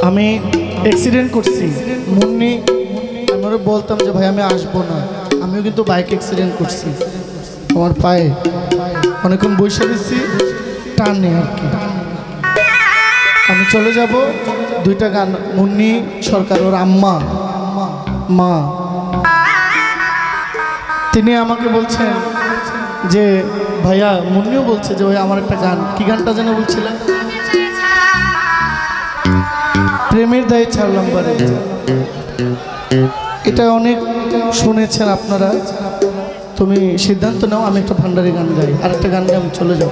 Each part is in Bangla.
আমি অ্যাক্সিডেন্ট করছি মুন্নি আমি বলতাম যে ভাই আমি আসবো না আমিও কিন্তু বাইক অ্যাক্সিডেন্ট করছি আমার পায়ে অনেকক্ষণ বসে দিচ্ছি টানে আর কি আমি চলে যাব দুইটা গান মুন্নি সরকার ওর আম্মা মা তিনি আমাকে বলছেন যে ভাইয়া মুন্নিও বলছে যে ওই আমার একটা গান কি গানটা যেন বলছিলেন প্রেমের দায়ে ছাড়লাম বারে এটা অনেক শুনেছেন আপনারা তুমি সিদ্ধান্ত নাও আমি একটা ভান্ডারি গান গাই আর একটা গান গাই আমি চলে যাব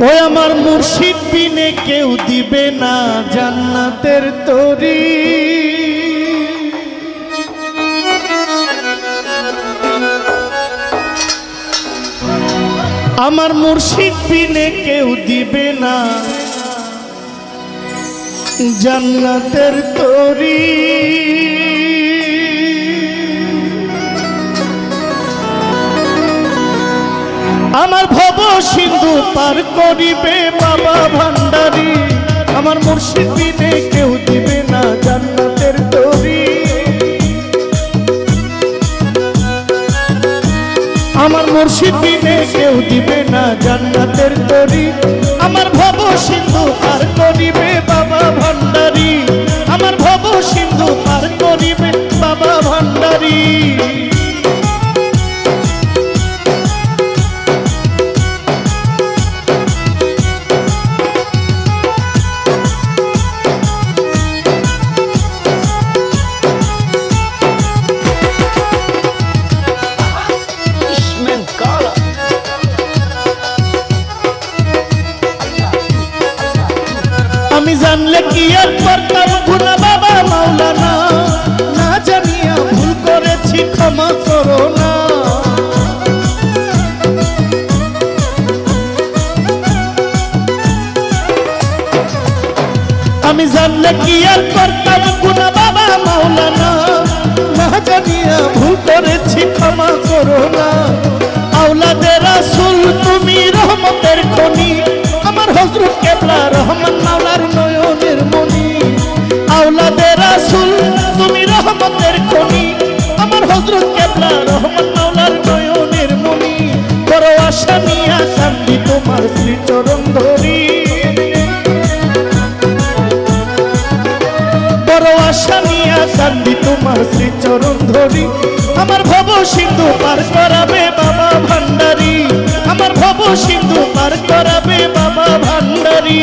ওই আমার মুর্শিদ বিনে কেউ দিবে না জান্নাতের তরি আমার মুর্শিদ বিনে কেউ দিবে না জান্নাতের তরি আমার ভব সিন্ধু পার করিবে বাবা ভান্ডারি আমার মুর্শিদ বিনে কেউ দিবে না জান্নাতের তরি আমার মুর্শিদ বিনে কেউ দিবে না জান্নাতের তরি আমার ভব সিন্ধু পার করিবে বাবা ভান্ডারি আমার ভব সিন্ধু পার করিবে বাবা ভান্ডারি আমি জানলে কি আর করতাম গুনা বাবা মাওলানা না জানিয়া ভুল করেছি ক্ষমা করো না আমি জানলে কি আর করতাম গুনা বাবা মাওলানা না জানিয়া ভুল করেছি ক্ষমা করো না আওলাদে রাসূল তুমি রহমতের খনি আমার হযরত কেবলা রহমান মাওলার নয়নের মনি আওলাদে রাসূল তুমি রহমতের খনি আমার হযরত কেবলা রহমান মাওলার নয়নের মনি বড় আশা নিয়া কান্দি তোমার শ্রীচরণ ধরি বড় আশা নিয়া কান্দি তোমার শ্রীচরণ ধরি আমার ভব সিন্ধু পার করাবে বাবা ভান্ডারি আমার ভব সিন্ধু পার করাবে বাবা ভান্ডারি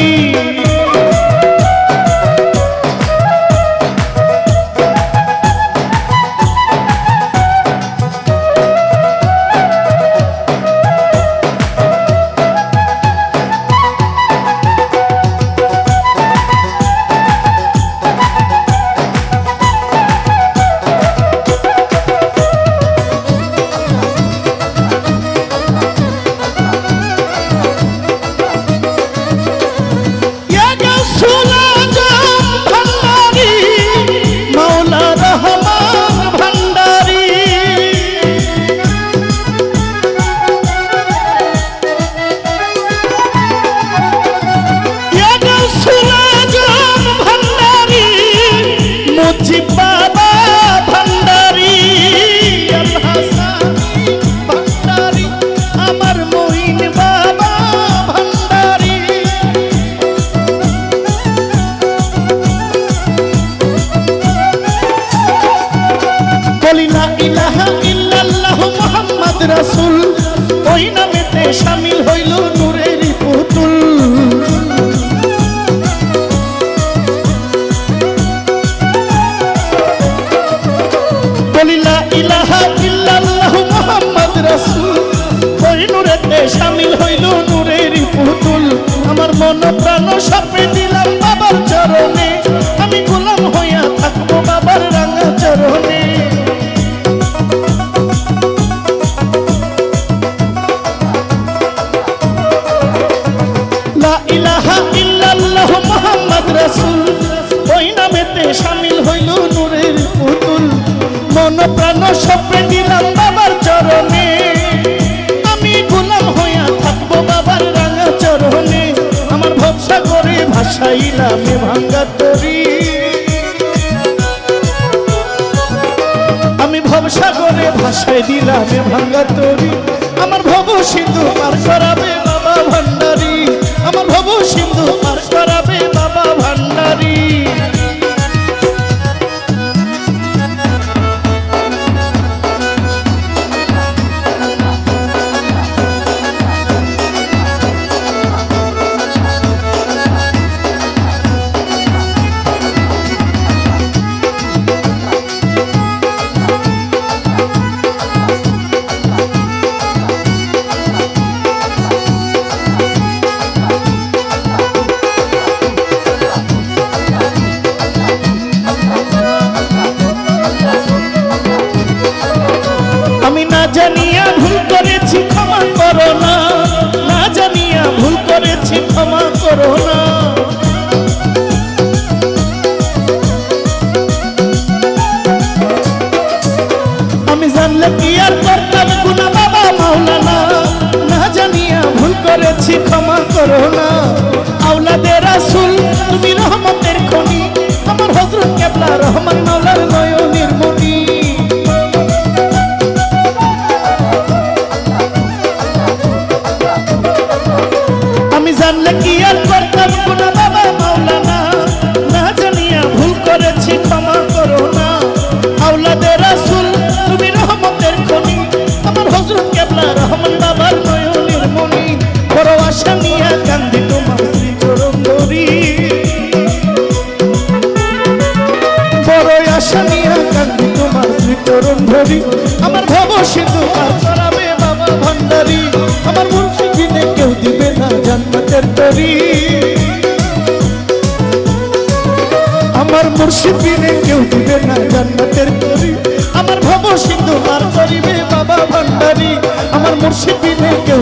রাসূল ওই নামেতে শামিল হইল নূরের পুতুল বলি লা ইলাহা ইল্লাল্লাহু মুহাম্মদ রাসূল ওই নূরেতে শামিল হইল নূরের পুতুল আমার মন প্রাণ সঁপে দিলাম বাবার চরণে আমি গোলাম হইয়া থাকবো বাবার রাঙা চরণে ওই নামেতে শামিল হইল নূরের পুতুল মন প্রাণ সঁপে দিলাম বাবার চরণে আমি গোলাম হইয়া থাকবো ভাসাইলাম ভাঙ্গা তরি আমি ভবসাগরে ভাসাই দিলাম ভাঙ্গা তরি আমার ভব সিন্ধু পার করাবে বাবা ভান্ডারী আমার ভব সিন্ধু পার করাবে বাবা ভান্ডারী জানিয়া ভুল করেছি ক্ষমা করো না না জানিয়া ভুল করেছি ক্ষমা করো না আমি জানলে কি আর করতাম গুনাহ বাবা মাওলানা না জানিয়া ভুল করেছি ক্ষমা করো না আওলাদে রাসূল তুমি রহমতের খনি আমার হযরত কেবলা রহমান মাওলার নয়নের মনি জানলে কি আর করতাম গুনাহ বাবা মাওলানা না জানিয়া ভুল করেছি ক্ষমা করো না আওলাদে রাসূল তুমি রহমতের খনি আমার হযরত কেবলা রহমান বাবার নয়নের মনি বড় আশা নিয়া কান্দি তোমার শ্রী চরণ ধরি বড় আশা নিয়া কান্দি তোমার শ্রী চরণ ধরি আমার ভব সিন্ধু পার করাবে বাবা ভান্ডারী আমার মুর্শিদ বিনে কেউ দিবে না জান্নাতের তরি আমার মুর্শিদ বিনে কেউ দিবে না জান্নাতের তরি আমার ভব সিন্ধু পার করিবে বাবা ভান্ডারী আমার মুর্শিদ বিনে কেউ